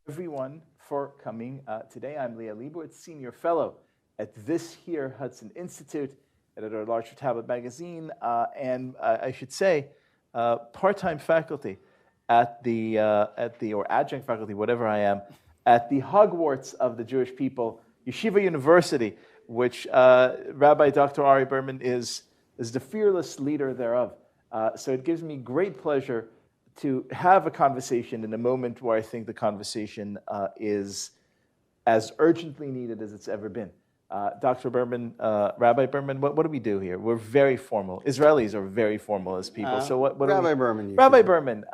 Everyone for coming. Today I'm Liel, Leibovitz, Senior Fellow at this here Hudson Institute, editor of Larger Tablet Magazine, and I should say part-time faculty at the or adjunct faculty, whatever I am, at the Hogwarts of the Jewish people, Yeshiva University, which Rabbi Dr. Ari Berman is the fearless leader thereof. So it gives me great pleasure to have a conversation in a moment where I think the conversation is as urgently needed as it's ever been. Dr. Berman, Rabbi Berman, what do we do here? We're very formal. Israelis are very formal as people. So what Rabbi Berman. Rabbi Berman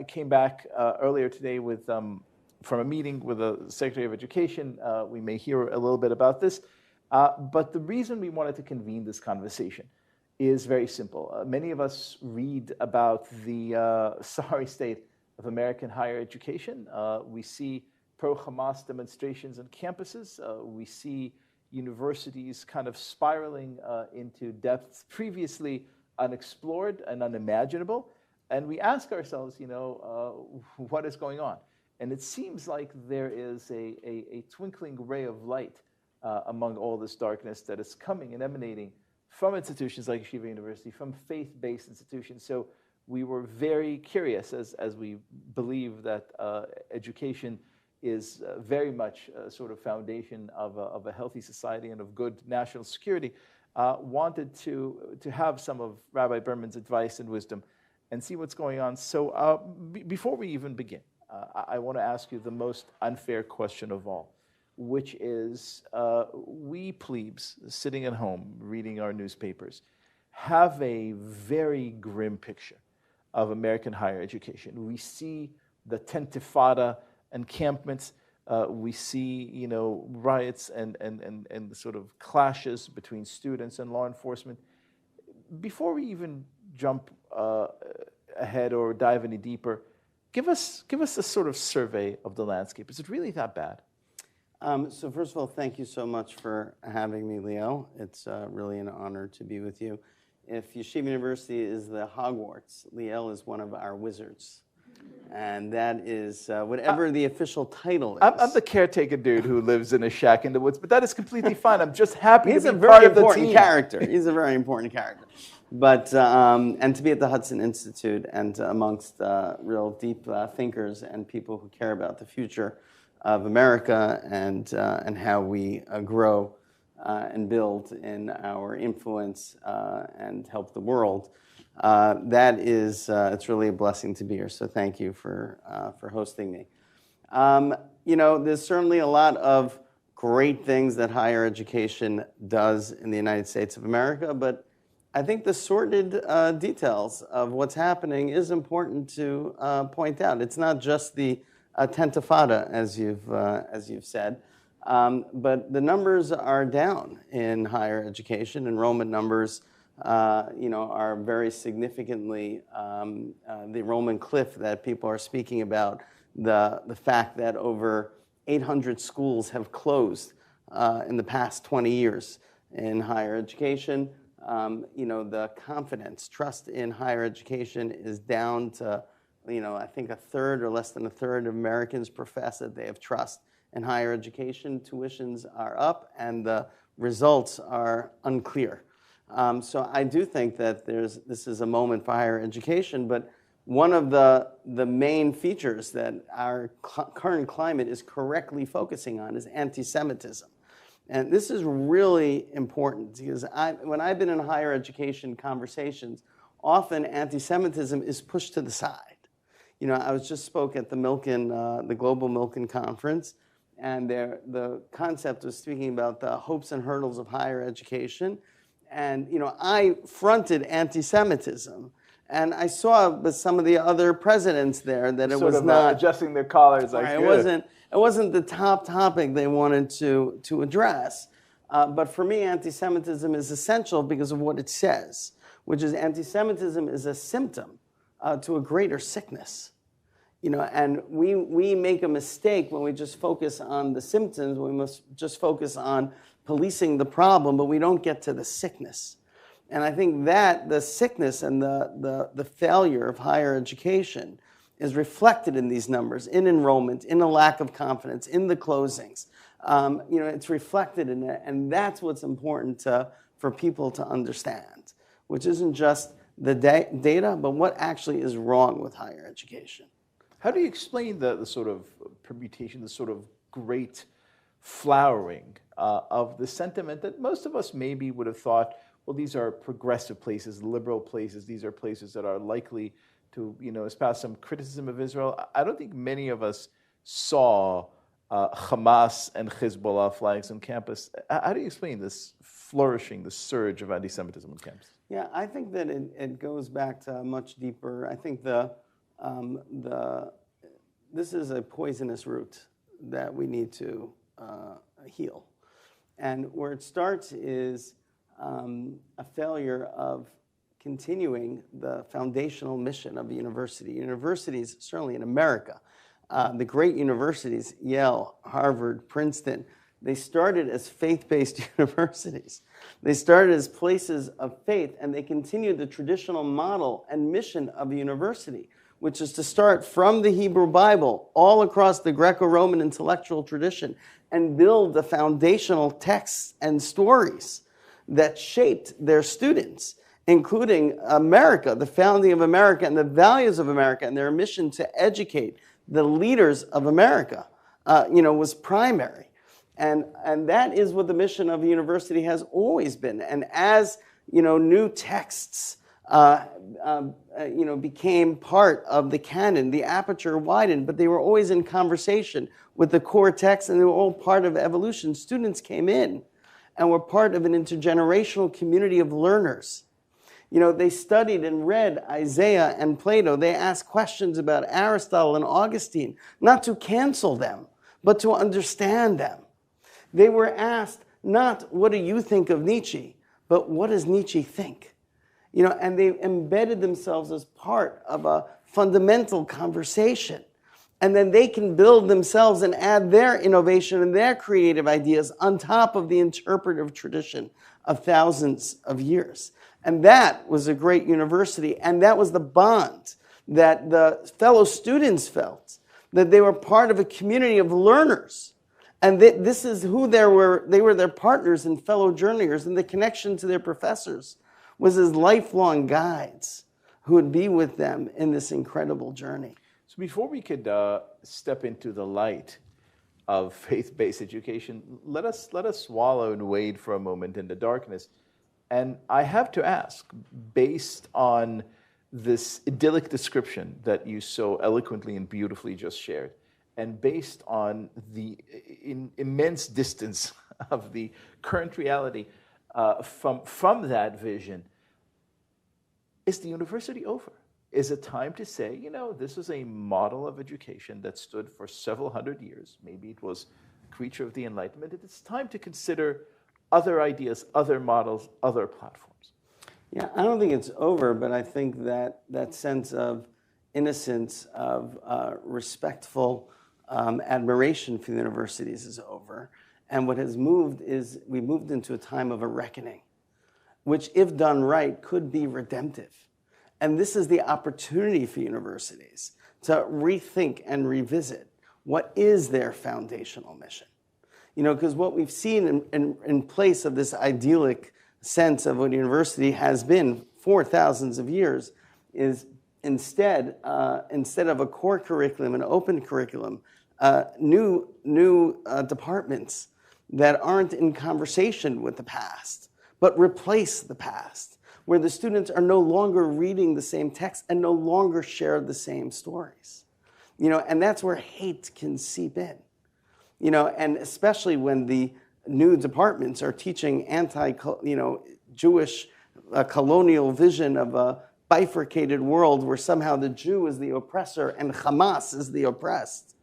came back earlier today with from a meeting with the Secretary of Education. We may hear a little bit about this. But the reason we wanted to convene this conversation is very simple. Many of us read about the sorry state of American higher education. We see pro-Hamas demonstrations on campuses. We see universities kind of spiraling into depths previously unexplored and unimaginable. And we ask ourselves, what is going on? And it seems like there is a twinkling ray of light among all this darkness that is coming and emanating from institutions like Yeshiva University, from faith-based institutions. So we were very curious, as we believe that education is very much a sort of foundation of a healthy society and of good national security, wanted to have some of Rabbi Berman's advice and wisdom and see what's going on. So before we even begin, I want to ask you the most unfair question of all, which is we plebes sitting at home reading our newspapers have a very grim picture of American higher education. We see the Tentifada encampments. We see riots and sort of clashes between students and law enforcement. Before we even jump ahead or dive any deeper, give us a sort of survey of the landscape. Is it really that bad? So first of all, thank you so much for having me, Liel. It's really an honor to be with you. If Yeshiva University is the Hogwarts, Liel is one of our wizards. And that is whatever the official title is. I'm the caretaker dude who lives in a shack in the woods, but that is completely fine. I'm just happy to be part of the team. He's a very important character. He's a very important character. But, and to be at the Hudson Institute and amongst real deep thinkers and people who care about the future of America and how we grow and build in our influence and help the world. That is, it's really a blessing to be here. So thank you for hosting me. There's certainly a lot of great things that higher education does in the United States of America, but I think the sordid details of what's happening is important to point out. It's not just the Tentifada, as you've said, but the numbers are down in higher education. Enrollment numbers, are very significantly the enrollment cliff that people are speaking about. The fact that over 800 schools have closed in the past 20 years in higher education. The confidence, trust in higher education is down to, I think a third or less than a third of Americans profess that they have trust in higher education. Tuitions are up and the results are unclear. So I do think that this is a moment for higher education, but one of the main features that our current climate is correctly focusing on is anti-Semitism. And this is really important because when I've been in higher education conversations, often anti-Semitism is pushed to the side. I was just spoke at the the Global Milken Conference, and the concept was speaking about the hopes and hurdles of higher education. And, I fronted anti-Semitism. And I saw with some of the other presidents there that it was not adjusting their collars. Right, it wasn't the top topic they wanted to address. But for me, anti-Semitism is essential because of what it says, which is anti-Semitism is a symptom to a greater sickness. And we make a mistake when we just focus on the symptoms. We must just focus on policing the problem, but we don't get to the sickness. And I think that the sickness and the failure of higher education is reflected in these numbers, in enrollment, in a lack of confidence, in the closings. It's reflected in it, and that's what's important for people to understand, which isn't just the data, but what actually is wrong with higher education. How do you explain the sort of permutation, the sort of great flowering of the sentiment that most of us maybe would have thought, well, these are progressive places, liberal places, these are places that are likely to, espouse some criticism of Israel? I don't think many of us saw Hamas and Hezbollah flags on campus. How do you explain this flourishing, the surge of anti-Semitism on campus? Yeah, I think that it goes back to much deeper. I think this is a poisonous root that we need to heal. And where it starts is a failure of continuing the foundational mission of the university. Universities, certainly in America, the great universities, Yale, Harvard, Princeton, they started as faith-based universities. They started as places of faith, and they continued the traditional model and mission of a university, which is to start from the Hebrew Bible all across the Greco-Roman intellectual tradition and build the foundational texts and stories that shaped their students, including America, the founding of America, and the values of America, and their mission to educate the leaders of America, was primary. And that is what the mission of a university has always been. And as, new texts, became part of the canon, the aperture widened, but they were always in conversation with the core text, and they were all part of evolution. Students came in and were part of an intergenerational community of learners. They studied and read Isaiah and Plato. They asked questions about Aristotle and Augustine, not to cancel them, but to understand them. They were asked not, what do you think of Nietzsche, but what does Nietzsche think? And they embedded themselves as part of a fundamental conversation. And then they can build themselves and add their innovation and their creative ideas on top of the interpretive tradition of thousands of years. And that was a great university, and that was the bond that the fellow students felt, that they were part of a community of learners. And this is who they were their partners and fellow journeyers, and the connection to their professors was as lifelong guides who would be with them in this incredible journey. So before we could step into the light of faith-based education, let us wallow and wade for a moment in the darkness. And I have to ask, based on this idyllic description that you so eloquently and beautifully just shared, and based on the immense distance of the current reality from that vision, is the university over? Is it time to say, this is a model of education that stood for several hundred years. Maybe it was a creature of the Enlightenment. It's time to consider other ideas, other models, other platforms. Yeah, I don't think it's over, but I think that sense of innocence, of respectful admiration for the universities is over. And what has moved is we moved into a time of a reckoning, which, if done right, could be redemptive. And this is the opportunity for universities to rethink and revisit what is their foundational mission. Because what we've seen in place of this idyllic sense of what a university has been for thousands of years is instead of a core curriculum, an open curriculum, new departments that aren't in conversation with the past, but replace the past, where the students are no longer reading the same text and no longer share the same stories. And that's where hate can seep in. And especially when the new departments are teaching Jewish colonial vision of a bifurcated world where somehow the Jew is the oppressor and Hamas is the oppressed.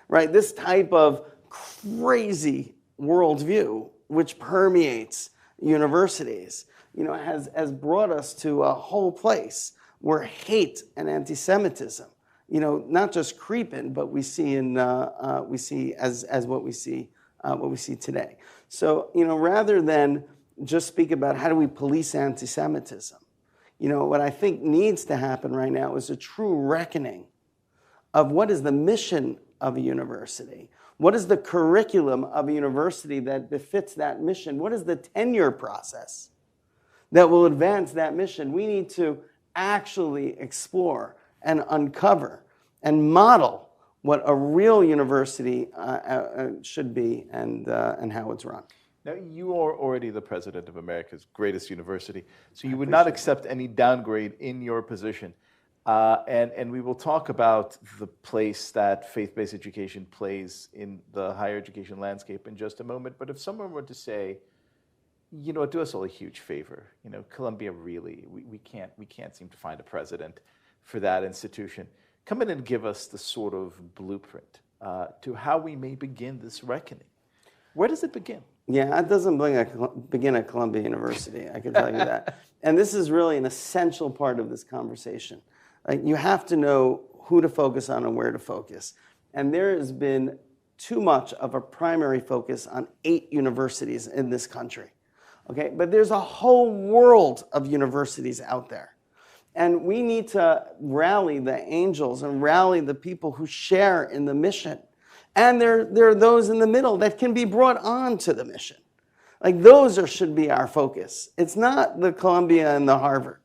Right? This type of crazy worldview, which permeates universities, has brought us to a whole place where hate and anti-Semitism, not just creep in, but we see what we see today. So, rather than just speak about how do we police anti-Semitism, what I think needs to happen right now is a true reckoning of what is the mission of a university. What is the curriculum of a university that befits that mission? What is the tenure process that will advance that mission? We need to actually explore and uncover and model what a real university should be and how it's run. Now, you are already the president of America's greatest university, so you would not accept any downgrade in your position. And we will talk about the place that faith-based education plays in the higher education landscape in just a moment. But if someone were to say, you know, do us all a huge favor, you know, Columbia really, we can't seem to find a president for that institution. Come in and give us the sort of blueprint to how we may begin this reckoning. Where does it begin? Yeah, it doesn't begin at Columbia University, I can tell you that. And this is really an essential part of this conversation. Like, you have to know who to focus on and where to focus. And there has been too much of a primary focus on 8 universities in this country. Okay, but there's a whole world of universities out there. And we need to rally the angels and rally the people who share in the mission. And there are those in the middle that can be brought on to the mission. Like, those should be our focus. It's not the Columbia and the Harvard.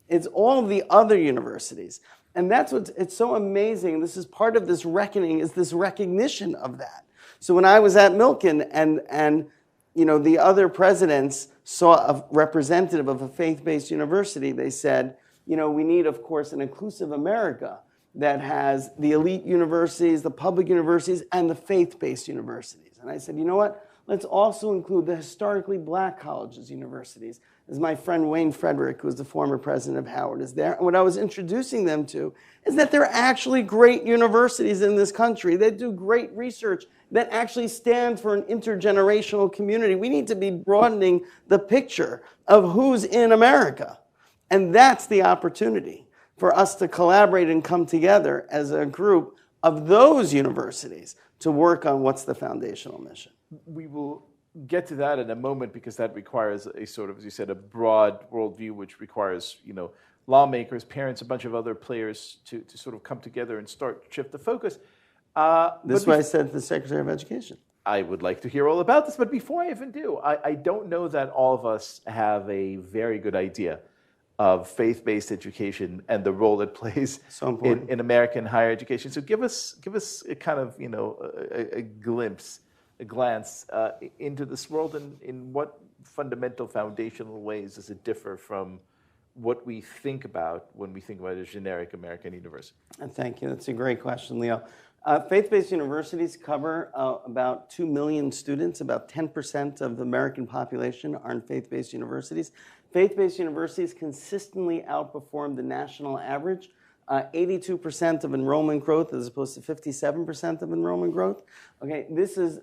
It's all the other universities. And that's it's so amazing. This is part of this reckoning, is this recognition of that. So when I was at Milken and you know, the other presidents saw a representative of a faith-based university, they said, you know, we need, of course, an inclusive America that has the elite universities, the public universities, and the faith-based universities. And I said, you know what? Let's also include the historically black colleges, universities. As my friend Wayne Frederick, who was the former president of Howard, is there. And what I was introducing them to is that there are actually great universities in this country that do great research, that actually stand for an intergenerational community. We need to be broadening the picture of who's in America. And that's the opportunity for us to collaborate and come together as a group of those universities to work on what's the foundational mission. We will get to that in a moment, because that requires a sort of, as you said, a broad worldview, which requires, you know, lawmakers, parents, a bunch of other players to sort of come together and start shift the focus. This is what I said to the Secretary of Education. I would like to hear all about this, but before I even do, I don't know that all of us have a very good idea of faith-based education and the role it plays in American higher education. So give us a kind of, you know, a glimpse, a glance into this world, and in what fundamental foundational ways does it differ from what we think about when we think about a generic American university? Thank you. That's a great question, Liel. Faith-based universities cover about 2 million students. About 10% of the American population are in faith-based universities. Faith-based universities consistently outperform the national average. 82% of enrollment growth as opposed to 57% of enrollment growth. Okay,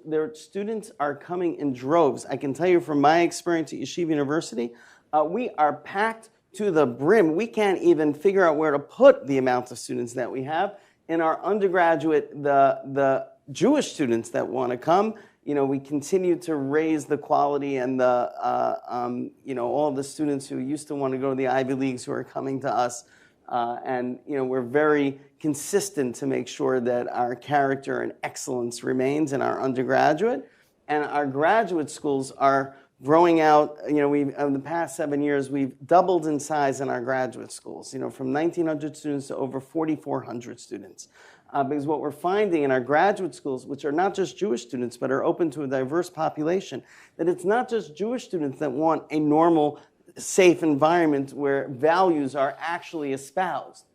their students are coming in droves. I can tell you from my experience at Yeshiva University, we are packed to the brim. We can't even figure out where to put the amount of students that we have. In our undergraduate, the Jewish students that want to come, you know, we continue to raise the quality, and the you know, all the students who used to want to go to the Ivy Leagues who are coming to us. And you know, we're very consistent to make sure that our character and excellence remains in our undergraduate, and our graduate schools are growing out. You know, in the past 7 years, we've doubled in size in our graduate schools. You know, from 1,900 students to over 4,400 students. Because what we're finding in our graduate schools, which are not just Jewish students, but are open to a diverse population, that it's not just Jewish students that want a normal, safe environment where values are actually espoused.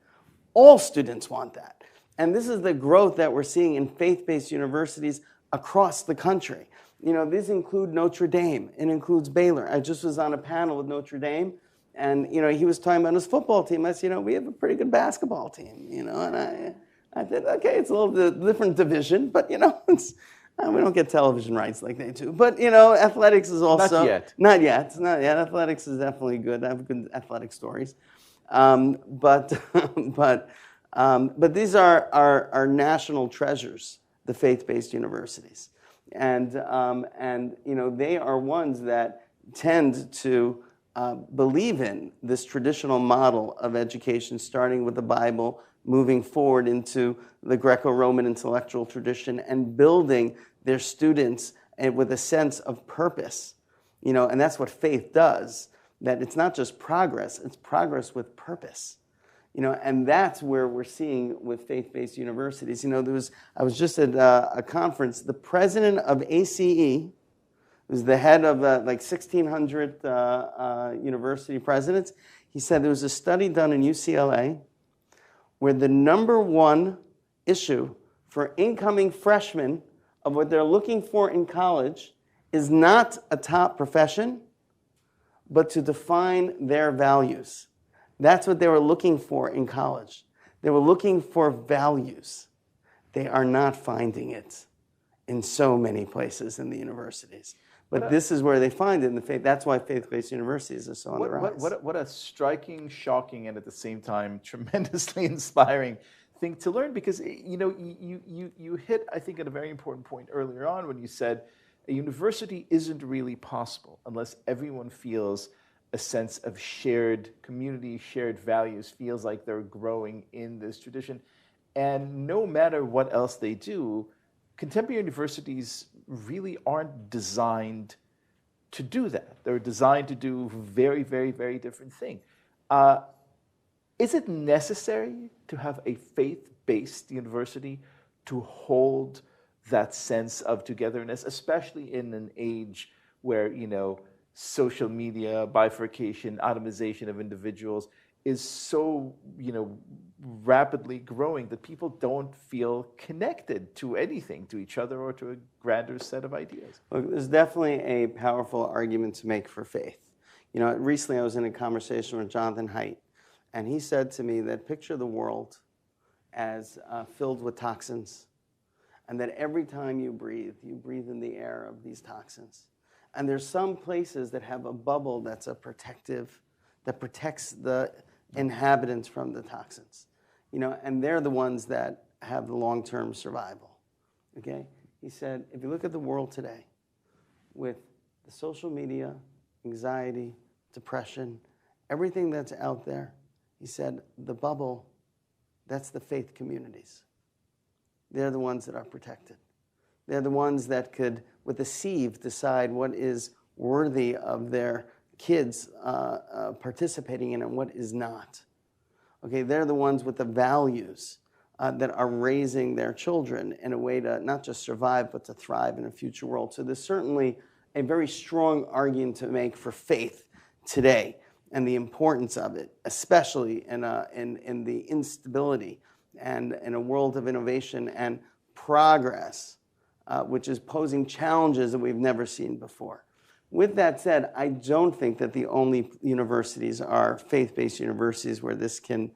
All students want that. And this is the growth that we're seeing in faith-based universities across the country. You know, these include Notre Dame. It includes Baylor. I just was on a panel with Notre Dame, and, you know, he was talking about his football team. I said, you know, we have a pretty good basketball team, you know, and I said, okay, it's a little different division, but, you know, we don't get television rights like they do. But, you know, athletics is also... Not yet. Athletics is definitely good. I have good athletic stories. But these are our national treasures, the faith-based universities. And you know, they are ones that tend to believe in this traditional model of education, starting with the Bible, moving forward into the Greco-Roman intellectual tradition and building their students with a sense of purpose. And that's what faith does, that it's not just progress, it's progress with purpose. And that's where we're seeing with faith-based universities. I was just at a conference, the president of ACE, who's the head of 1,600 university presidents, he said there was a study done in UCLA where the number one issue for incoming freshmen of what they're looking for in college is not a top profession, but to define their values. That's what they were looking for in college. They were looking for values. They are not finding it in so many places in the universities. But this is where they find it in the faith. That's why faith-based universities are so on the rise. What a striking, shocking, and at the same time tremendously inspiring thing to learn. Because you hit, I think, at a very important point earlier on when you said a university isn't really possible unless everyone feels a sense of shared community, shared values, feels like they're growing in this tradition. And no matter what else they do, contemporary universities really aren't designed to do that. They're designed to do very, very, very different thing. Is it necessary to have a faith-based university to hold that sense of togetherness, especially in an age where, social media, bifurcation, atomization of individuals is so, rapidly growing that people don't feel connected to anything, to each other or to a grander set of ideas? Look, there's definitely a powerful argument to make for faith. Recently I was in a conversation with Jonathan Haidt, and he said to me that picture the world as filled with toxins, and that every time you breathe in the air of these toxins. And there's some places that have a bubble that's a protective, that protects the inhabitants from the toxins. And they're the ones that have the long-term survival. Okay? He said, if you look at the world today, with the social media, anxiety, depression, everything that's out there, he said, the bubble, that's the faith communities. They're the ones that are protected. They're the ones that could, with a sieve, decide what is worthy of their kids participating in and what is not. Okay, they're the ones with the values that are raising their children in a way to not just survive, but to thrive in a future world. So there's certainly a very strong argument to make for faith today and the importance of it, especially in the instability and in a world of innovation and progress, which is posing challenges that we've never seen before. With that said, I don't think that the only universities are faith-based universities where this can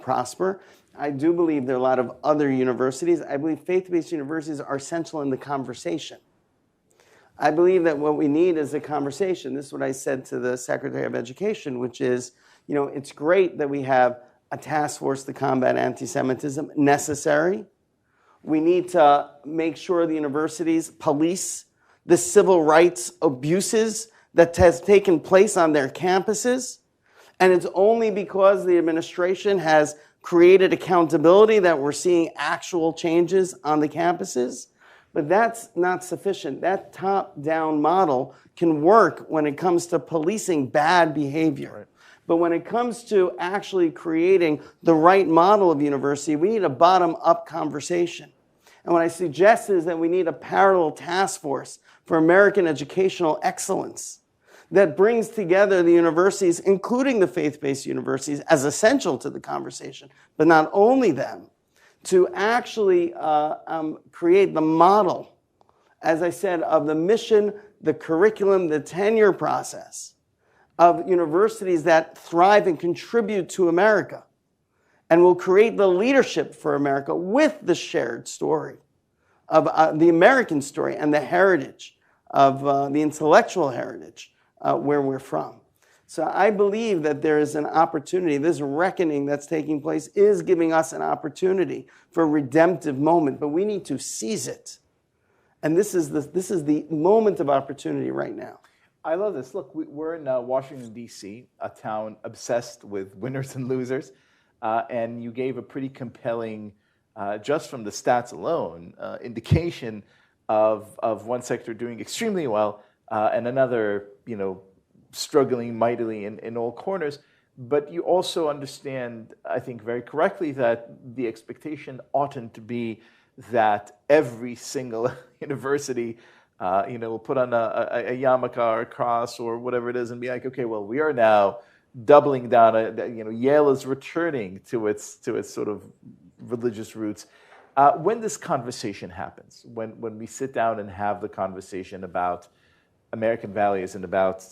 prosper. I do believe there are a lot of other universities. I believe faith-based universities are essential in the conversation. I believe that what we need is a conversation. This is what I said to the Secretary of Education, which is, it's great that we have a task force to combat anti-Semitism, necessary. We need to make sure the universities police the civil rights abuses that has taken place on their campuses. And it's only because the administration has created accountability that we're seeing actual changes on the campuses. But that's not sufficient. That top-down model can work when it comes to policing bad behavior. Right. But when it comes to actually creating the right model of university, we need a bottom-up conversation. And what I suggest is that we need a parallel task force for American educational excellence that brings together the universities, including the faith-based universities, as essential to the conversation, but not only them, to actually create the model, as I said, of the mission, the curriculum, the tenure process of universities that thrive and contribute to America and will create the leadership for America with the shared story of the American story and the heritage of the intellectual heritage where we're from. So I believe that there is an opportunity. This reckoning that's taking place is giving us an opportunity for a redemptive moment, but we need to seize it. And this is the moment of opportunity right now. I love this. Look, we're in Washington, D.C., a town obsessed with winners and losers. and you gave a pretty compelling, just from the stats alone, indication of one sector doing extremely well and another, struggling mightily in all corners. But you also understand, I think very correctly, that the expectation oughtn't to be that every single university, will put on a yarmulke or a cross or whatever it is and be like, okay, well, we are now doubling down. Yale is returning to its sort of religious roots. When this conversation happens, when we sit down and have the conversation about American values and about,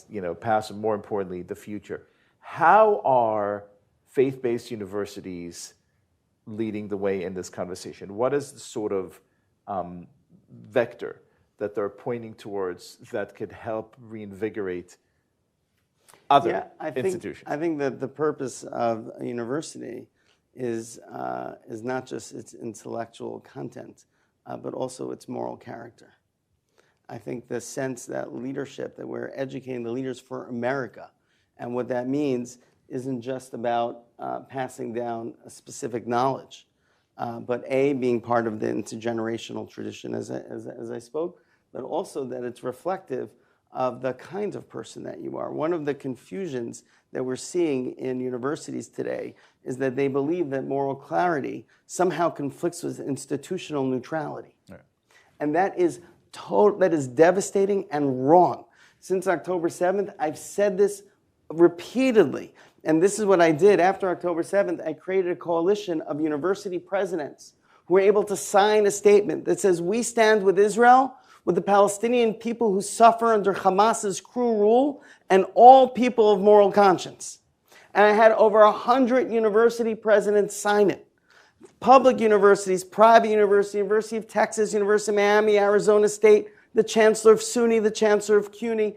past and more importantly, the future, how are faith-based universities leading the way in this conversation? What is the sort of vector that they're pointing towards that could help reinvigorate other institutions? I think that the purpose of a university is not just its intellectual content, but also its moral character. I think the sense that leadership, that we're educating the leaders for America, and what that means isn't just about passing down a specific knowledge, but being part of the intergenerational tradition, as I spoke, but also that it's reflective of the kind of person that you are. One of the confusions that we're seeing in universities today is that they believe that moral clarity somehow conflicts with institutional neutrality. Right. And that is devastating and wrong. Since October 7th, I've said this repeatedly. And this is what I did after October 7th. I created a coalition of university presidents who were able to sign a statement that says, we stand with Israel, with the Palestinian people who suffer under Hamas's cruel rule, and all people of moral conscience. And I had over 100 university presidents sign it. Public universities, private universities, University of Texas, University of Miami, Arizona State, the chancellor of SUNY, the chancellor of CUNY,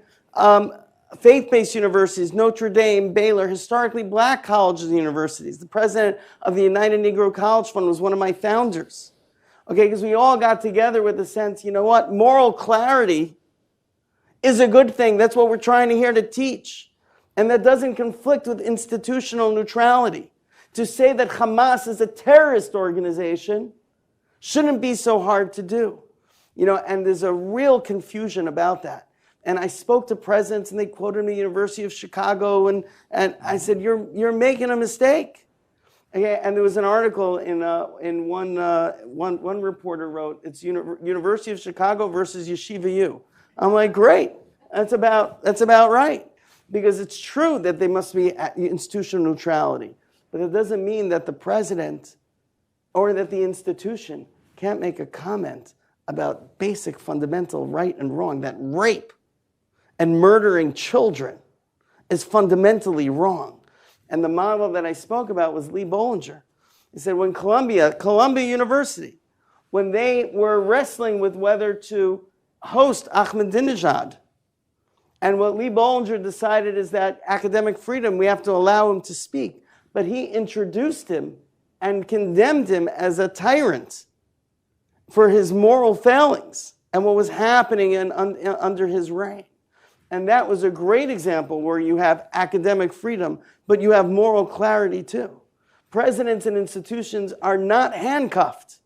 faith-based universities, Notre Dame, Baylor, historically black colleges and universities. The president of the United Negro College Fund was one of my founders. Okay, because we all got together with the sense, moral clarity is a good thing. That's what we're trying to here to teach. And that doesn't conflict with institutional neutrality. To say that Hamas is a terrorist organization shouldn't be so hard to do. And there's a real confusion about that. And I spoke to presidents, and they quoted me University of Chicago, and I said, "You're making a mistake." Okay, and there was an article in one reporter wrote, "It's University of Chicago versus Yeshiva U." I'm like, great, that's about right, because it's true that there must be institutional neutrality, but it doesn't mean that the president or that the institution can't make a comment about basic fundamental right and wrong, that rape and murdering children is fundamentally wrong. And the model that I spoke about was Lee Bollinger. He said when Columbia University, when they were wrestling with whether to host Ahmadinejad, and what Lee Bollinger decided is that academic freedom, we have to allow him to speak. But he introduced him and condemned him as a tyrant for his moral failings and what was happening under his reign. And that was a great example where you have academic freedom, but you have moral clarity too. Presidents and institutions are not handcuffed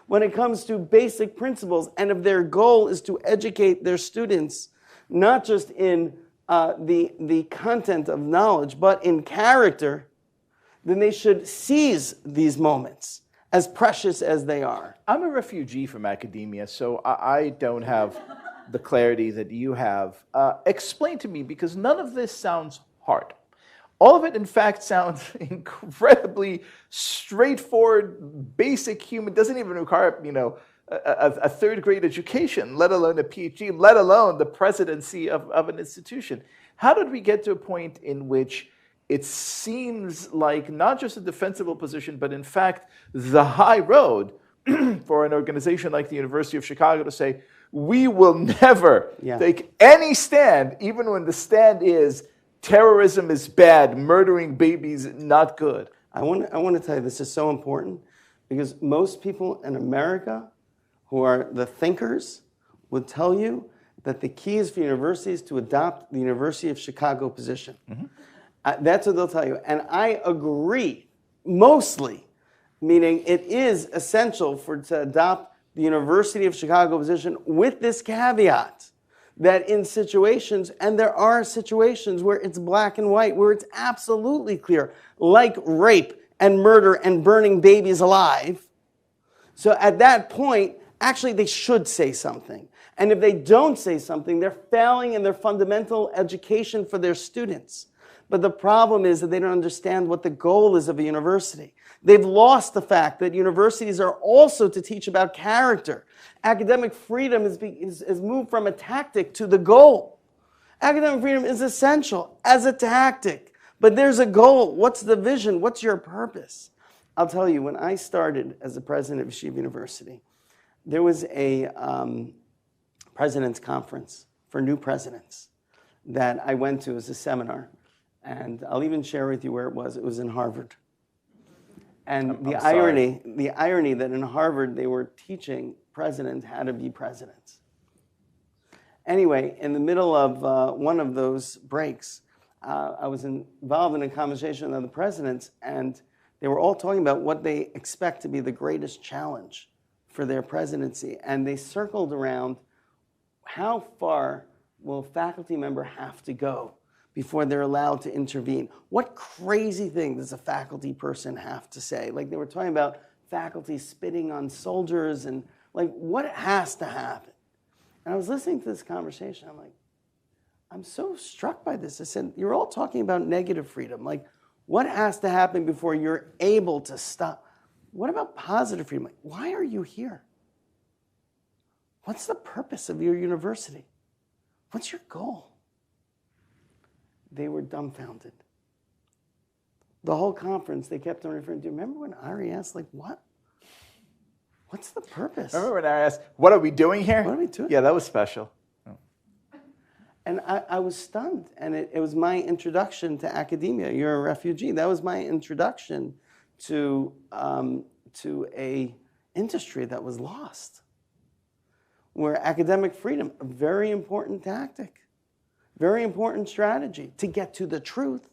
when it comes to basic principles. And if their goal is to educate their students, not just in the content of knowledge, but in character, then they should seize these moments, as precious as they are. I'm a refugee from academia, so I don't have the clarity that you have. Explain to me, because none of this sounds hard. All of it, in fact, sounds incredibly straightforward, basic human, doesn't even require, a third grade education, let alone a PhD, let alone the presidency of an institution. How did we get to a point in which it seems like not just a defensible position, but in fact, the high road for an organization like the University of Chicago to say, we will never take any stand, even when the stand is terrorism is bad, murdering babies not good. I want to tell you, this is so important, because most people in America who are the thinkers would tell you that the key is for universities to adopt the University of Chicago position. Mm-hmm. That's what they'll tell you. And I agree mostly, meaning it is essential to adopt the University of Chicago position with this caveat that in situations, and there are situations where it's black and white, where it's absolutely clear, like rape and murder and burning babies alive. So at that point, actually they should say something. And if they don't say something, they're failing in their fundamental education for their students. But the problem is that they don't understand what the goal is of a university. They've lost the fact that universities are also to teach about character. Academic freedom is moved from a tactic to the goal. Academic freedom is essential as a tactic, but there's a goal. What's the vision? What's your purpose? I'll tell you, when I started as the president of Yeshiva University, there was a president's conference for new presidents that I went to as a seminar. And I'll even share with you where it was. It was in Harvard. And the irony that in Harvard they were teaching presidents how to be presidents. Anyway, in the middle of one of those breaks, I was involved in a conversation with other presidents, and they were all talking about what they expect to be the greatest challenge for their presidency. And they circled around how far will a faculty member have to go before they're allowed to intervene. What crazy thing does a faculty person have to say? Like they were talking about faculty spitting on soldiers and like what has to happen? And I was listening to this conversation. I'm like, I'm so struck by this. I said, you're all talking about negative freedom. Like what has to happen before you're able to stop? What about positive freedom? Like, why are you here? What's the purpose of your university? What's your goal? They were dumbfounded. The whole conference, they kept on referring to, remember when Ari asked, like, what? What's the purpose? Remember when Ari asked, what are we doing here? What are we doing? Yeah, that was special. Oh. And I was stunned. And it was my introduction to academia. You're a refugee. That was my introduction to a industry that was lost. Where academic freedom, a very important tactic. Very important strategy to get to the truth,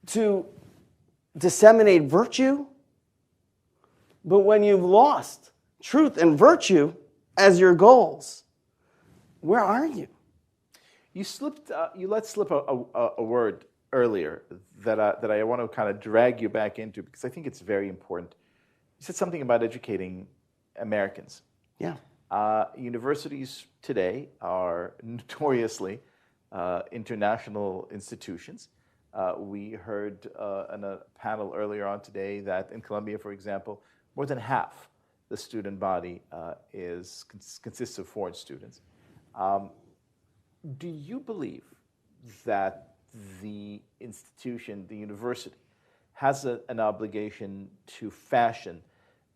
to disseminate virtue. But when you've lost truth and virtue as your goals, where are you? You let slip a word earlier that I want to kind of drag you back into because I think it's very important. You said something about educating Americans. Yeah. Universities today are notoriously international institutions. We heard in a panel earlier on today that in Columbia, for example, more than half the student body consists of foreign students. Do you believe that the institution, the university, has an obligation to fashion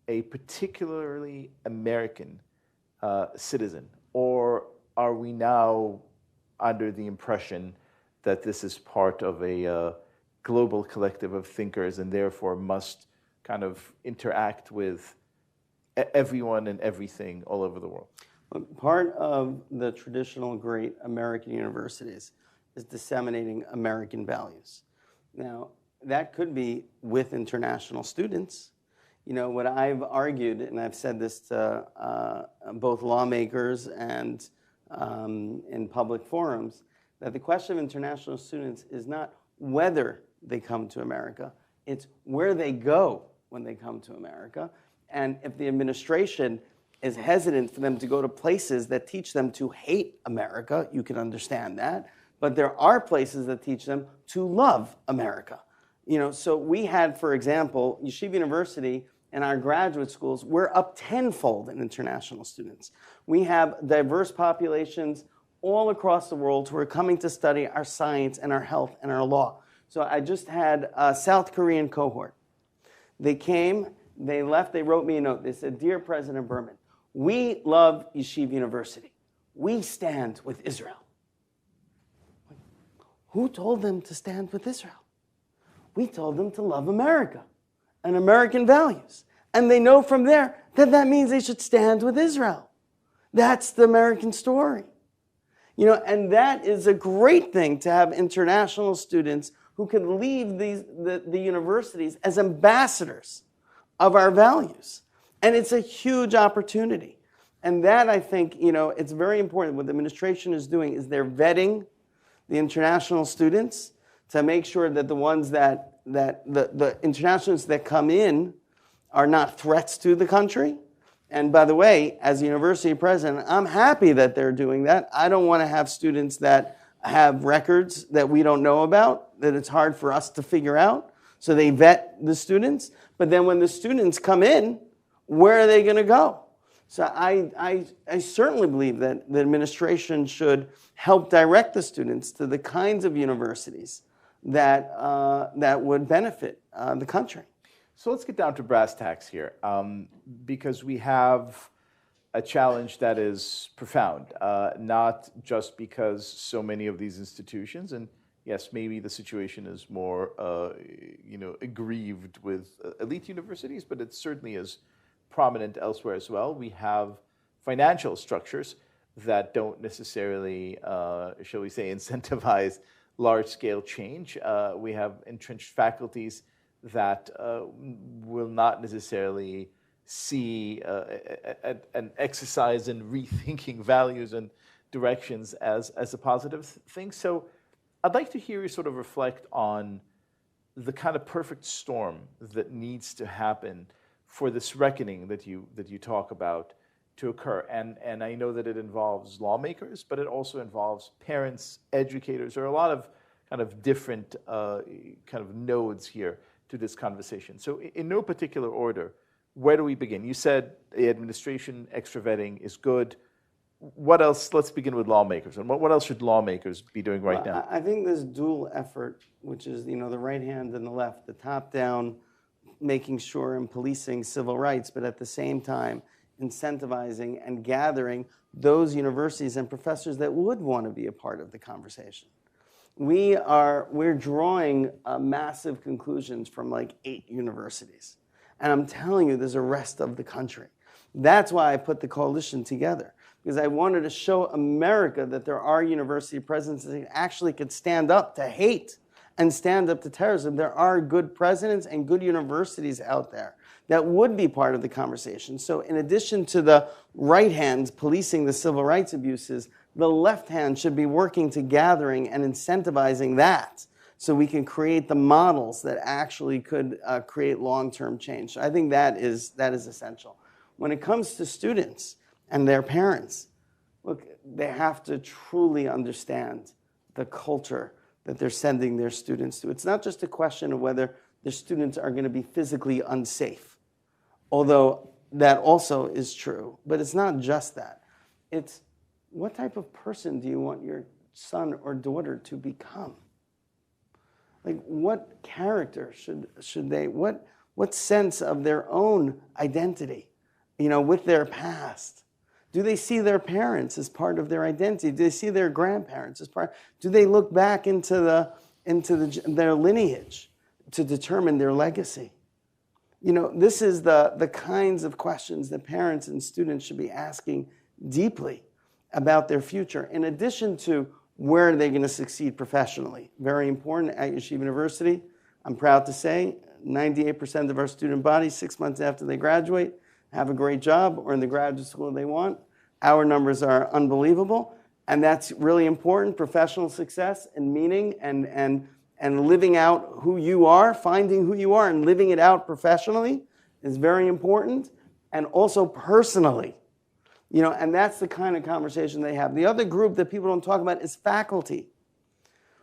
a particularly American citizen, or are we now under the impression that this is part of a global collective of thinkers and therefore must kind of interact with everyone and everything all over the world? Part of the traditional great American universities is disseminating American values. Now, that could be with international students. You know, what I've argued, and I've said this to both lawmakers and in public forums, that the question of international students is not whether they come to America, it's where they go when they come to America. And if the administration is hesitant for them to go to places that teach them to hate America, you can understand that. But there are places that teach them to love America. You know, so we had, for example, Yeshiva University and our graduate schools, we're up tenfold in international students. We have diverse populations all across the world who are coming to study our science and our health and our law. So I just had a South Korean cohort. They came, they left, they wrote me a note. They said, "Dear President Berman, we love Yeshiva University. We stand with Israel." Who told them to stand with Israel? We told them to love America and American values. And they know from there that that means they should stand with Israel. That's the American story. You know, and that is a great thing to have international students who could leave the universities as ambassadors of our values. And it's a huge opportunity. And that, I think, it's very important. What the administration is doing is they're vetting the international students to make sure that the ones that the international students that come in are not threats to the country. And by the way, as a university president, I'm happy that they're doing that. I don't want to have students that have records that we don't know about, that it's hard for us to figure out. So they vet the students. But then when the students come in, where are they going to go? So I certainly believe that the administration should help direct the students to the kinds of universities that would benefit the country. So let's get down to brass tacks here, because we have a challenge that is profound, not just because so many of these institutions, and yes, maybe the situation is more, aggrieved with elite universities, but it certainly is prominent elsewhere as well. We have financial structures that don't necessarily, shall we say, incentivize large-scale change. We have entrenched faculties that will not necessarily see an exercise in rethinking values and directions as a positive thing. So I'd like to hear you sort of reflect on the kind of perfect storm that needs to happen for this reckoning that you talk about to occur. And I know that it involves lawmakers, but it also involves parents, educators. There are a lot of kind of different kind of nodes here to this conversation. So in no particular order, where do we begin? You said the administration, extra vetting is good. What else? Let's begin with lawmakers. And what else should lawmakers be doing right now? I think this dual effort, which is the right hand and the left, the top down, making sure and policing civil rights, but at the same time incentivizing and gathering those universities and professors that would want to be a part of the conversation. We're drawing massive conclusions from like 8 universities. And I'm telling you, there's a rest of the country. That's why I put the coalition together, because I wanted to show America that there are university presidents that actually could stand up to hate and stand up to terrorism. There are good presidents and good universities out there that would be part of the conversation. So in addition to the right hand policing the civil rights abuses, the left hand should be working to gathering and incentivizing that so we can create the models that actually could create long-term change. So I think that is essential. When it comes to students and their parents, look, they have to truly understand the culture that they're sending their students to. It's not just a question of whether their students are going to be physically unsafe, although that also is true. But it's not just that. It's what type of person do you want your son or daughter to become? Like, what character should they, what sense of their own identity, with their past? Do they see their parents as part of their identity? Do they see their grandparents as part? Do they look back into their lineage to determine their legacy? This is the kinds of questions that parents and students should be asking deeply about their future, in addition to where are they going to succeed professionally. Very important at Yeshiva University. I'm proud to say 98% of our student body, 6 months after they graduate, have a great job or in the graduate school they want. Our numbers are unbelievable, and that's really important. Professional success and meaning and living out who you are, finding who you are and living it out professionally is very important, and also personally. And that's the kind of conversation they have. The other group that people don't talk about is faculty.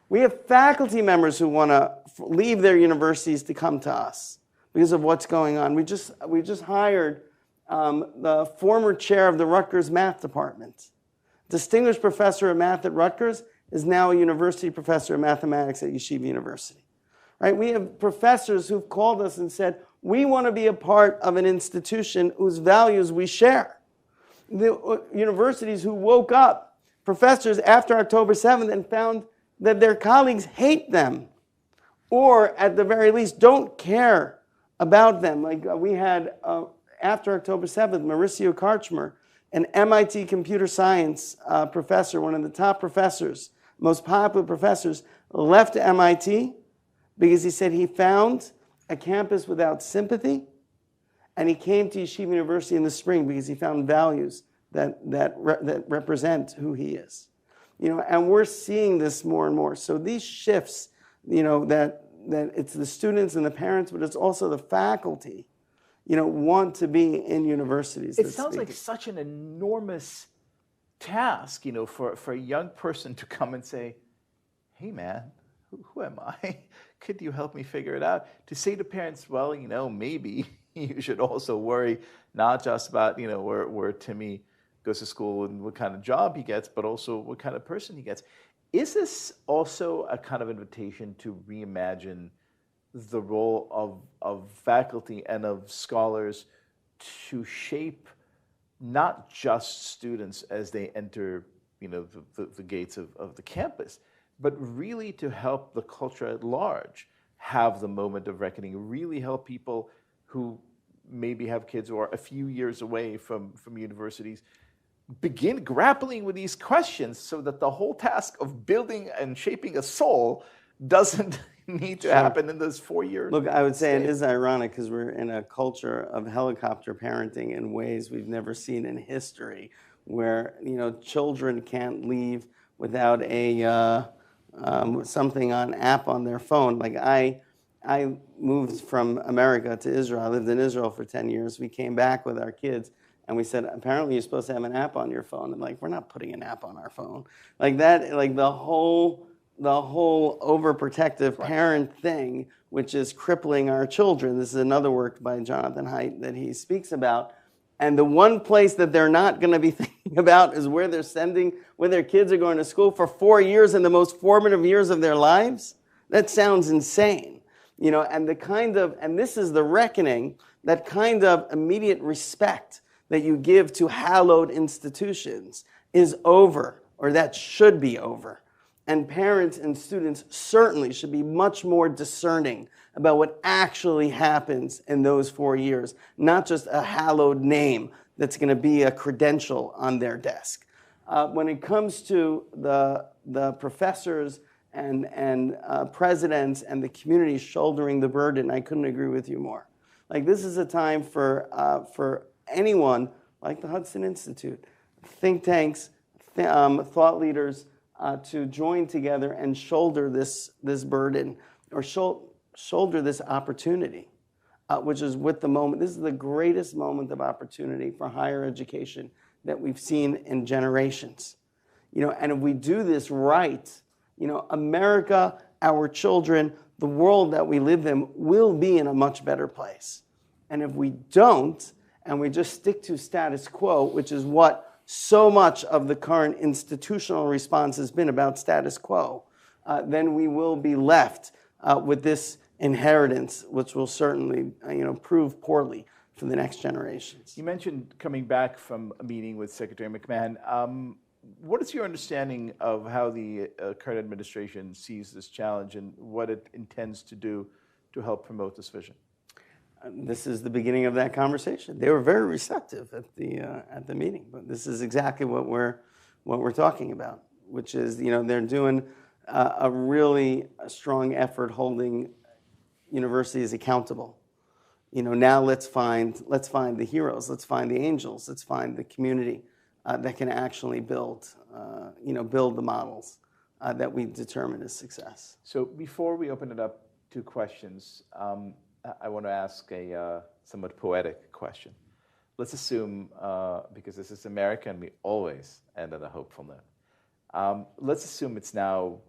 We have faculty members who want to leave their universities to come to us because of what's going on. We just hired the former chair of the Rutgers math department. Distinguished professor of math at Rutgers is now a university professor of mathematics at Yeshiva University. Right? We have professors who've called us and said, we want to be a part of an institution whose values we share. The universities who woke up, professors after October 7th, and found that their colleagues hate them, or at the very least don't care about them. Like we had, after October 7th, Mauricio Karchmer, an MIT computer science professor, one of the top professors, most popular professors, left MIT because he said he found a campus without sympathy, and he came to Yeshiva University in the spring because he found values that represent who he is. And we're seeing this more and more. So these shifts, that it's the students and the parents, but it's also the faculty, want to be in universities. It sounds like such an enormous task, for a young person to come and say, hey man, who am I? Could you help me figure it out? To say to parents, well, maybe you should also worry not just about, where Timmy goes to school and what kind of job he gets, but also what kind of person he gets. Is this also a kind of invitation to reimagine the role of faculty and of scholars to shape not just students as they enter, the gates of the campus, but really to help the culture at large have the moment of reckoning, really help people who maybe have kids who are a few years away from universities begin grappling with these questions so that the whole task of building and shaping a soul doesn't need to happen in those 4 years. Look, I would say it is ironic because we're in a culture of helicopter parenting in ways we've never seen in history, where children can't leave without a something on app on their phone. Like I moved from America to Israel. I lived in Israel for 10 years. We came back with our kids. And we said, apparently you're supposed to have an app on your phone. And we're not putting an app on our phone. Like that, like the whole overprotective parent thing, which is crippling our children. This is another work by Jonathan Haidt that he speaks about. And the one place that they're not going to be thinking about is where their kids are going to school for 4 years in the most formative years of their lives. That sounds insane. And and this is the reckoning, that kind of immediate respect that you give to hallowed institutions is over, or that should be over. And parents and students certainly should be much more discerning about what actually happens in those 4 years, not just a hallowed name that's going to be a credential on their desk. When it comes to the professors and presidents and the community shouldering the burden, I couldn't agree with you more. Like, this is a time for anyone like the Hudson Institute, think tanks, thought leaders, to join together and shoulder this burden, or shoulder this opportunity, which is with the moment. This is the greatest moment of opportunity for higher education that we've seen in generations. And if we do this right, America, our children, the world that we live in will be in a much better place. And if we don't, and we just stick to status quo, which is what so much of the current institutional response has been about status quo, then we will be left with this inheritance, which will certainly prove poorly for the next generations. You mentioned coming back from a meeting with Secretary McMahon. What is your understanding of how the current administration sees this challenge and what it intends to do to help promote this vision? This is the beginning of that conversation. They were very receptive at the meeting, but this is exactly what we're talking about, which is they're doing a really strong effort holding universities accountable. Now let's find the heroes, let's find the angels, let's find the community that can actually build the models that we determine as success. So before we open it up to questions, I want to ask a somewhat poetic question. Let's assume, because this is America and we always end on a hopeful note, let's assume it's now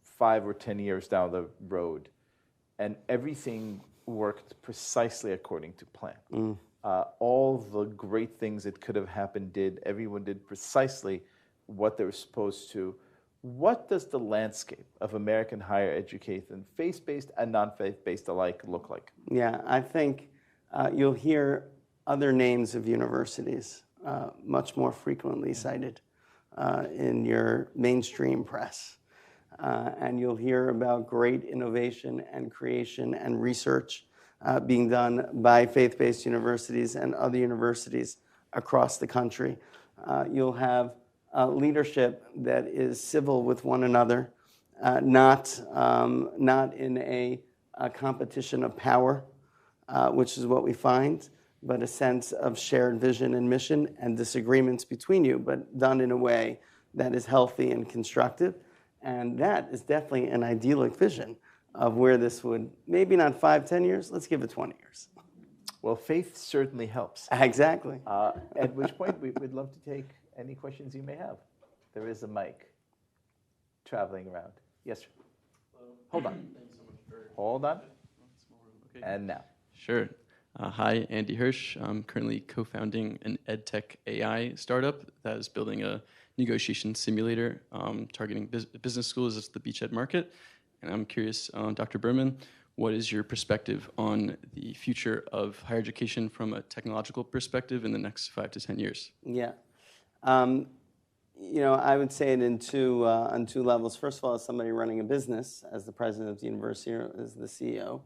5 or 10 years down the road and everything worked precisely according to plan. All the great things that could have happened did. Everyone did precisely what they were supposed to. What does the landscape of American higher education, faith-based and non-faith-based alike, look like? Yeah, I think you'll hear other names of universities much more frequently cited in your mainstream press. And you'll hear about great innovation and creation and research being done by faith-based universities and other universities across the country. You'll have leadership that is civil with one another, not in a a competition of power, which is what we find, but a sense of shared vision and mission and disagreements between you, but done in a way that is healthy and constructive. And that is definitely an idyllic vision of where this would, maybe not 5, 10 years, let's give it 20 years. Well, faith certainly helps. Exactly. At which point, we'd love to take any questions you may have. There is a mic traveling around. Yes, sir. Hold on. Thanks so much for... Hold on. Okay. And now. Sure. Hi, Andy Hirsch. I'm currently co-founding an EdTech AI startup that is building a negotiation simulator targeting business schools as the beachhead market. And I'm curious, Dr. Berman, what is your perspective on the future of higher education from a technological perspective in the next 5 to 10 years? Yeah. I would say it on two levels. First of all, as somebody running a business, as the president of the university, or as the CEO,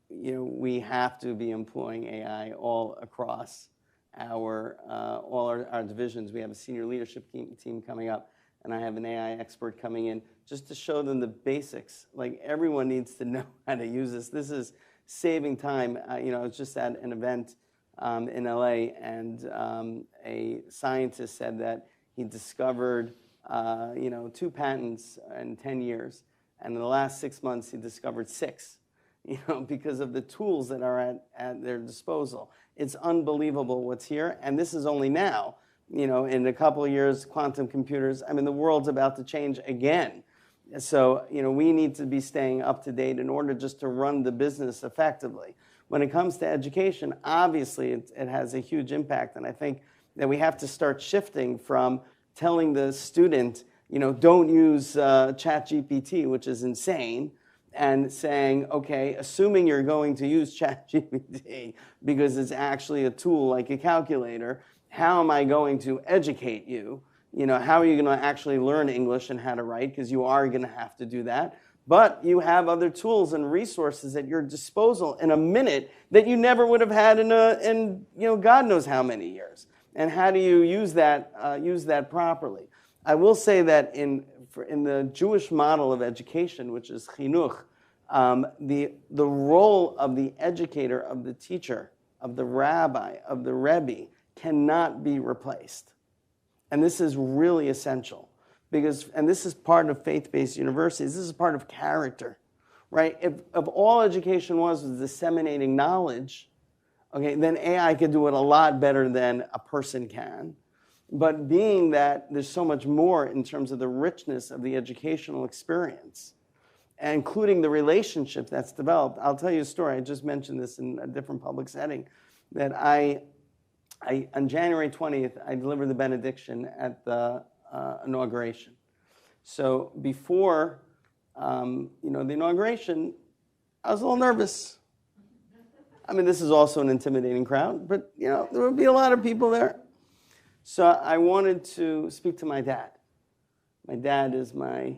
we have to be employing AI all across all our divisions. We have a senior leadership team coming up, and I have an AI expert coming in just to show them the basics. Like, everyone needs to know how to use this. This is saving time. I was just at an event in LA, and a scientist said that he discovered 2 patents in 10 years, and in the last 6 months he discovered 6, because of the tools that are at their disposal. It's unbelievable what's here, and this is only now. In a couple of years, quantum computers, the world's about to change again. So, we need to be staying up to date in order just to run the business effectively. When it comes to education, obviously it has a huge impact, and I think that we have to start shifting from telling the student, don't use ChatGPT, which is insane, and saying, okay, assuming you're going to use ChatGPT because it's actually a tool like a calculator, how am I going to educate you? How are you going to actually learn English and how to write? Because you are going to have to do that. But you have other tools and resources at your disposal in a minute that you never would have had in God knows how many years. And how do you use that properly? I will say that in the Jewish model of education, which is chinuch, the role of the educator, of the teacher, of the rabbi, of the rebbe cannot be replaced. And this is really essential. And this is part of faith-based universities, this is part of character, right? If all education was disseminating knowledge, okay, then AI could do it a lot better than a person can. But being that there's so much more in terms of the richness of the educational experience, including the relationship that's developed. I'll tell you a story. I just mentioned this in a different public setting, that on January 20th, I delivered the benediction at the inauguration. So before the inauguration, I was a little nervous. This is also an intimidating crowd, but there would be a lot of people there. So I wanted to speak to my dad. My dad is my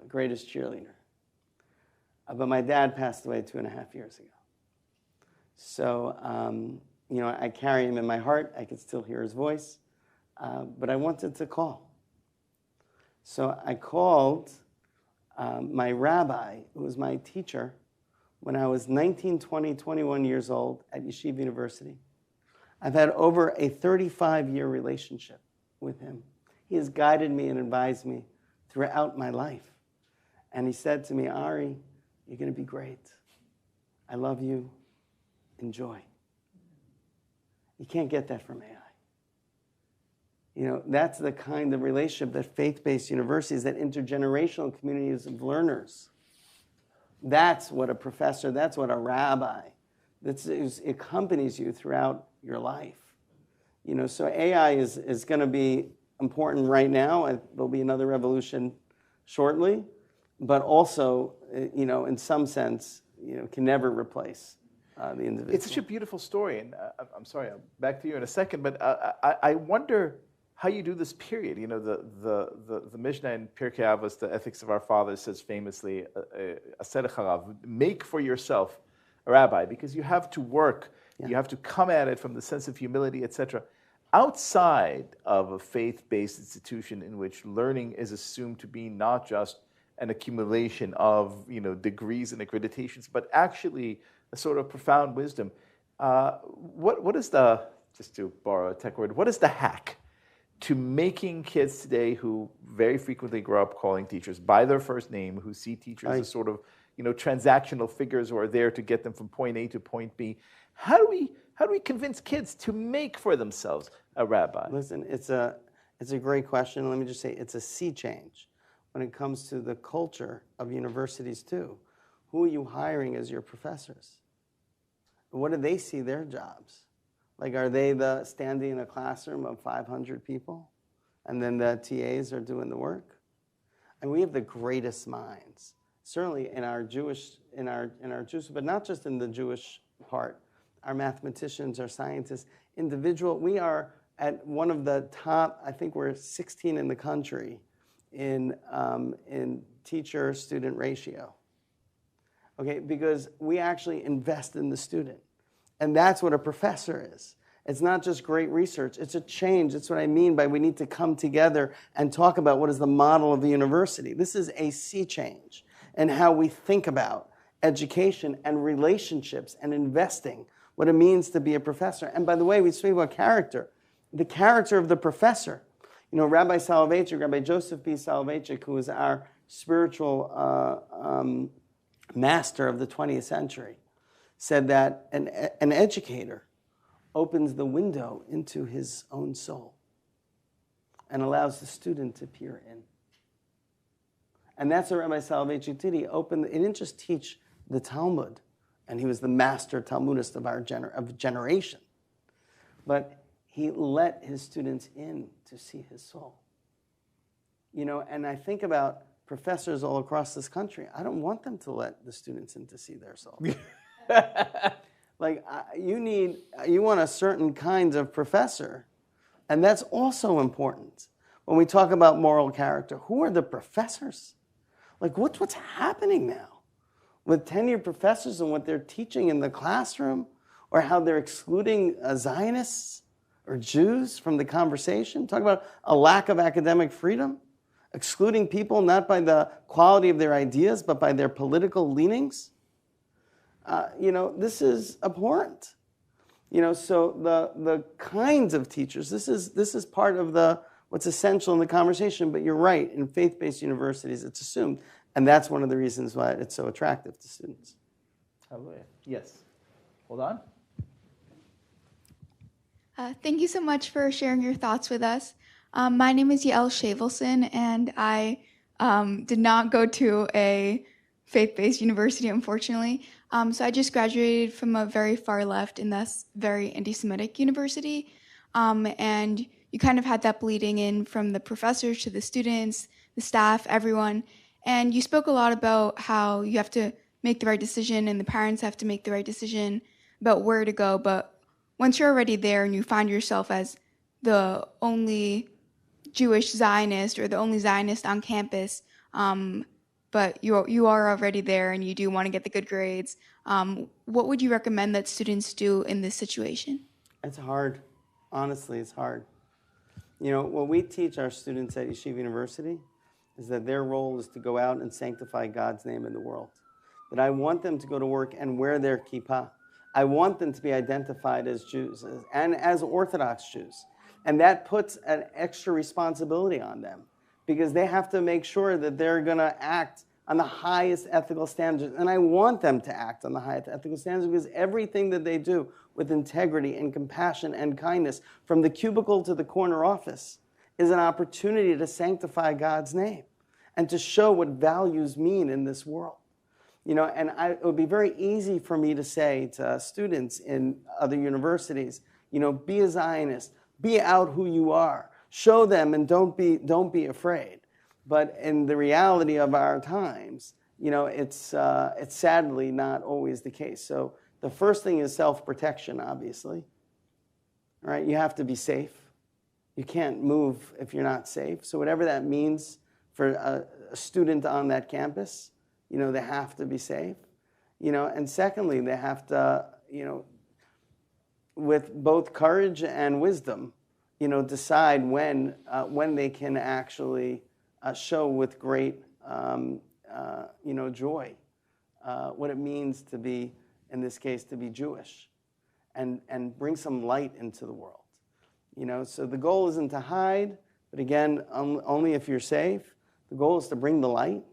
greatest cheerleader. But my dad passed away 2.5 years ago. So, I carry him in my heart. I can still hear his voice. But I wanted to call. So I called my rabbi, who was my teacher, when I was 19, 20, 21 years old at Yeshiva University. I've had over a 35-year relationship with him. He has guided me and advised me throughout my life. And he said to me, Ari, you're going to be great. I love you. Enjoy. You can't get that from AI. That's the kind of relationship that faith-based universities, that intergenerational communities of learners, that's what a professor, that's what a rabbi, it accompanies you throughout your life. So AI is going to be important right now. There'll be another revolution shortly, but also, in some sense, can never replace the individual. It's such a beautiful story, and I'm sorry, I'll back to you in a second, but I wonder how you do this period. The Mishnah in Pirkei Avos, the Ethics of Our Fathers, says famously, Aseh l'charav, make for yourself a rabbi, because you have to work, you have to come at it from the sense of humility, etc. Outside of a faith-based institution in which learning is assumed to be not just an accumulation of degrees and accreditations, but actually a sort of profound wisdom. What is the, just to borrow a tech word, what is the hack to making kids today who very frequently grow up calling teachers by their first name, who see teachers as sort of transactional figures who are there to get them from point A to point B? How do we convince kids to make for themselves a rabbi? Listen, it's a great question. Let me just say it's a sea change when it comes to the culture of universities too. Who are you hiring as your professors? What do they see their jobs? Like, are they standing in a classroom of 500 people, and then the TAs are doing the work? And we have the greatest minds, certainly in our Jewish, but not just in the Jewish part. Our mathematicians, our scientists, we are at one of the top. I think we're 16 in the country in teacher-student ratio. Okay, because we actually invest in the student. And that's what a professor is. It's not just great research, it's a change. That's what I mean by we need to come together and talk about what is the model of the university. This is a sea change in how we think about education and relationships and investing, what it means to be a professor. And by the way, we speak about character, the character of the professor. Rabbi Soloveitchik, Rabbi Joseph B. Soloveitchik, who is our spiritual master of the 20th century, said that an educator opens the window into his own soul and allows the student to peer in. And that's what Rabbi Soloveitchik did. He didn't just teach the Talmud, and he was the master Talmudist of our generation, but he let his students in to see his soul. And I think about professors all across this country. I don't want them to let the students in to see their soul. Like, you want a certain kind of professor, and that's also important. When we talk about moral character, who are the professors? Like, what's happening now with tenured professors and what they're teaching in the classroom, or how they're excluding Zionists or Jews from the conversation? Talk about a lack of academic freedom, excluding people not by the quality of their ideas, but by their political leanings. This is abhorrent. So the kinds of teachers, this is part of what's essential in the conversation, but you're right, in faith-based universities it's assumed, and that's one of the reasons why it's so attractive to students. Hallelujah. Yes. Hold on. Thank you so much for sharing your thoughts with us. My name is Liel, and I did not go to a faith-based university, unfortunately. So I just graduated from a very far left and thus very anti-Semitic university. And you kind of had that bleeding in from the professors to the students, the staff, everyone. And you spoke a lot about how you have to make the right decision and the parents have to make the right decision about where to go. But once you're already there and you find yourself as the only Jewish Zionist or the only Zionist on campus, but you are already there and you do want to get the good grades, what would you recommend that students do in this situation? It's hard. Honestly, it's hard. What we teach our students at Yeshiva University is that their role is to go out and sanctify God's name in the world. That I want them to go to work and wear their kippah. I want them to be identified as Jews and as Orthodox Jews. And that puts an extra responsibility on them, because they have to make sure that they're going to act on the highest ethical standards. And I want them to act on the highest ethical standards, because everything that they do with integrity and compassion and kindness, from the cubicle to the corner office, is an opportunity to sanctify God's name and to show what values mean in this world. It would be very easy for me to say to students in other universities, be a Zionist, be out who you are. Show them and don't be afraid. But in the reality of our times, it's sadly not always the case. So the first thing is self-protection, obviously. Right? You have to be safe. You can't move if you're not safe. So whatever that means for a student on that campus, they have to be safe. And secondly, they have to, with both courage and wisdom, decide when they can actually show with great joy, what it means to be, in this case, to be Jewish, and bring some light into the world. So the goal isn't to hide, but again, only if you're safe. The goal is to bring the light,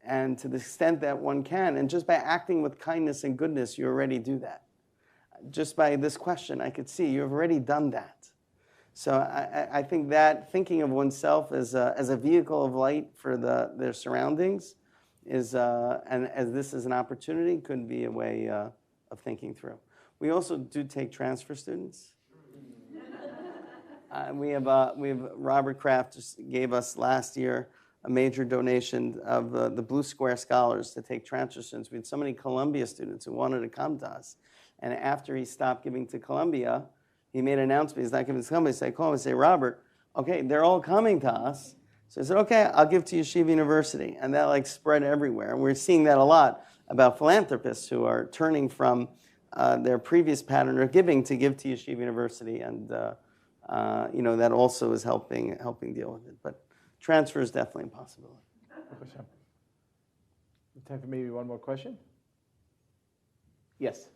and to the extent that one can, and just by acting with kindness and goodness, you already do that. Just by this question, I could see you've already done that. So I think that thinking of oneself as a vehicle of light for their surroundings is, and as this is an opportunity, could be a way of thinking through. We also do take transfer students. We have Robert Kraft just gave us last year a major donation of the Blue Square Scholars to take transfer students. We had so many Columbia students who wanted to come to us. And after he stopped giving to Columbia, he made an announcement. He's not giving to Columbia. So I call him and say, Robert, okay, they're all coming to us. So I said, okay, I'll give to Yeshiva University. And that spread everywhere. And we're seeing that a lot about philanthropists who are turning from their previous pattern of giving to give to Yeshiva University. And that also is helping deal with it. But transfer is definitely a possibility. Time for maybe one more question? Yes.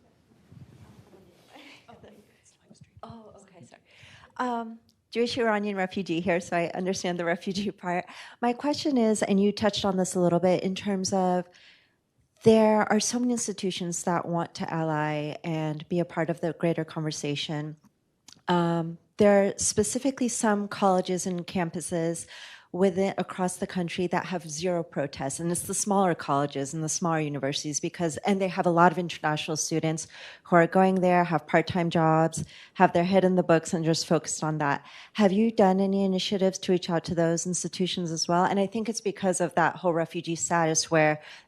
Oh, okay, sorry. Jewish Iranian refugee here, so I understand the refugee part. My question is, and you touched on this a little bit, in terms of there are so many institutions that want to ally and be a part of the greater conversation. There are specifically some colleges and campuses across the country that have zero protests, and it's the smaller colleges and the smaller universities and they have a lot of international students who are going there, have part-time jobs, have their head in the books and just focused on that. Have you done any initiatives to reach out to those institutions as well? And I think it's because of that whole refugee status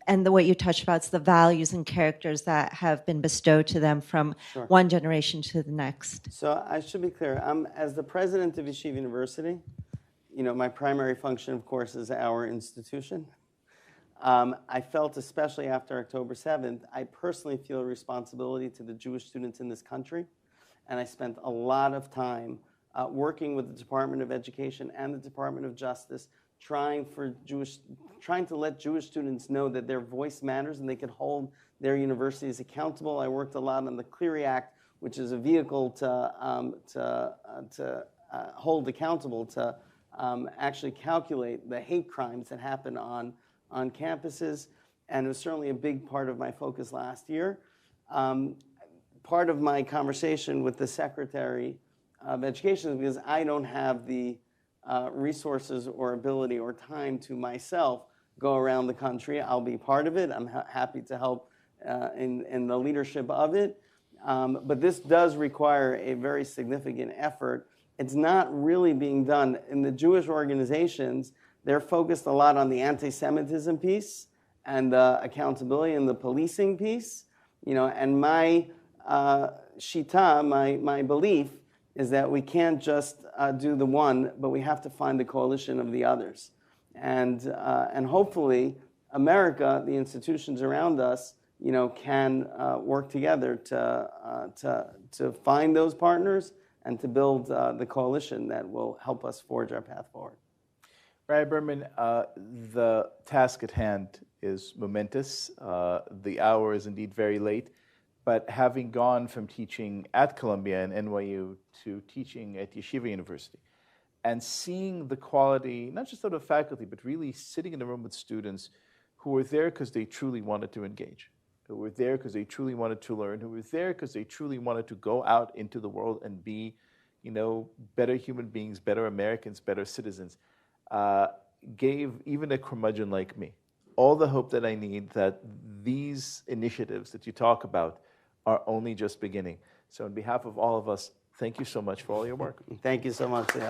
and what you touched about, it's the values and characters that have been bestowed to them from one generation to the next. So I should be clear, as the president of Yeshiva University, my primary function, of course, is our institution. I felt, especially after October 7th, I personally feel a responsibility to the Jewish students in this country. And I spent a lot of time working with the Department of Education and the Department of Justice, trying to let Jewish students know that their voice matters and they could hold their universities accountable. I worked a lot on the Clery Act, which is a vehicle to hold accountable, to actually calculate the hate crimes that happen on campuses, and it was certainly a big part of my focus last year. Part of my conversation with the Secretary of Education is because I don't have the resources or ability or time to myself go around the country. I'll be part of it. I'm happy to help in the leadership of it. But this does require a very significant effort. It's not really being done. In the Jewish organizations, they're focused a lot on the anti-Semitism piece and the accountability and the policing piece. And my shita, my belief, is that we can't just do the one, but we have to find the coalition of the others. And hopefully, America, the institutions around us, can work together to find those partners and to build the coalition that will help us forge our path forward. Rabbi Berman, the task at hand is momentous. The hour is indeed very late. But having gone from teaching at Columbia and NYU to teaching at Yeshiva University, and seeing the quality, not just of the faculty, but really sitting in the room with students who were there because they truly wanted to engage, who were there because they truly wanted to learn, who were there because they truly wanted to go out into the world and be, better human beings, better Americans, better citizens, gave even a curmudgeon like me all the hope that I need that these initiatives that you talk about are only just beginning. So on behalf of all of us, thank you so much for all your work. Thank you so much, Liel.